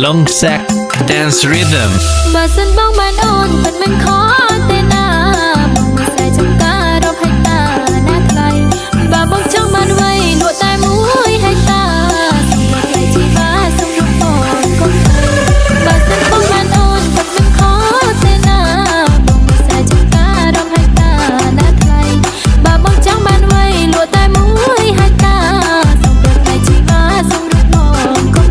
Longsack Dance Rhythm បើសិនបងបានអូនមិនមិនខទេណាបងមិនស្អែកចំការរាប់ហិកតាណាថ្លៃបើបងចង់បានໄວលក់តែ1ហិកតាសម្រាប់ថ្លៃជីវ៉ាសម្រាប់បងកុំបើសិនបងបានអូនមិនមិនខទេណាបងមិនស្អែកចំការរាប់ហិកតាណាថ្លៃបើបងចង់បានໄວលក់តែ1ហិកតាសម្រាប់ថ្លៃជីវ៉ាសម្រាប់បងកុំ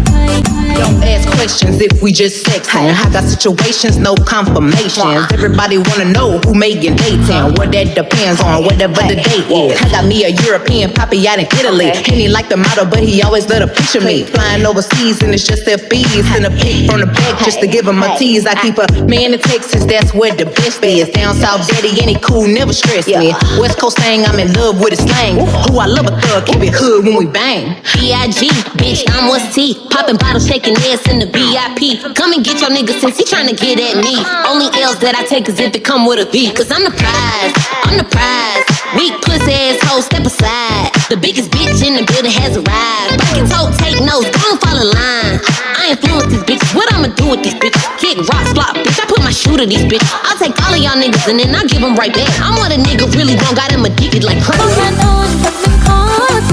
Don't ask questions if we just sexing. I got situations, no confirmations. Everybody wanna know who making dating. What that depends on, whatever the date is. I got me a European poppy out in Italy. And he like the model, but he always let a picture me. Flying overseas and it's just their fees. Send a pic from the back just to give him a tease. I keep a man in Texas, that's where the best is. Down south, daddy, any cool, never stress me. West Coast thing, I'm in love with his slang. Who I love a thug, keep it hood when we bang. B.I.G. Bitch, I'm what's T. Popping bottles, shaking ass in the VIP. Come and get your nigga since he tryna get at me. Only L's that I take is if it come with a V. Cause I'm the prize, I'm the prize. Weak pussy asshole, step aside. The biggest bitch in the building has arrived. Back and toe, take notes, don't fall in line. I influence these bitches, what I'ma do with these bitches? Kick rocks, flop, bitch, I put my shoe to these bitches. I'll take all of y'all niggas and then I'll give them right back. I'm what a nigga really want, got him addicted like crack. បងបានអូនមិនមិនខ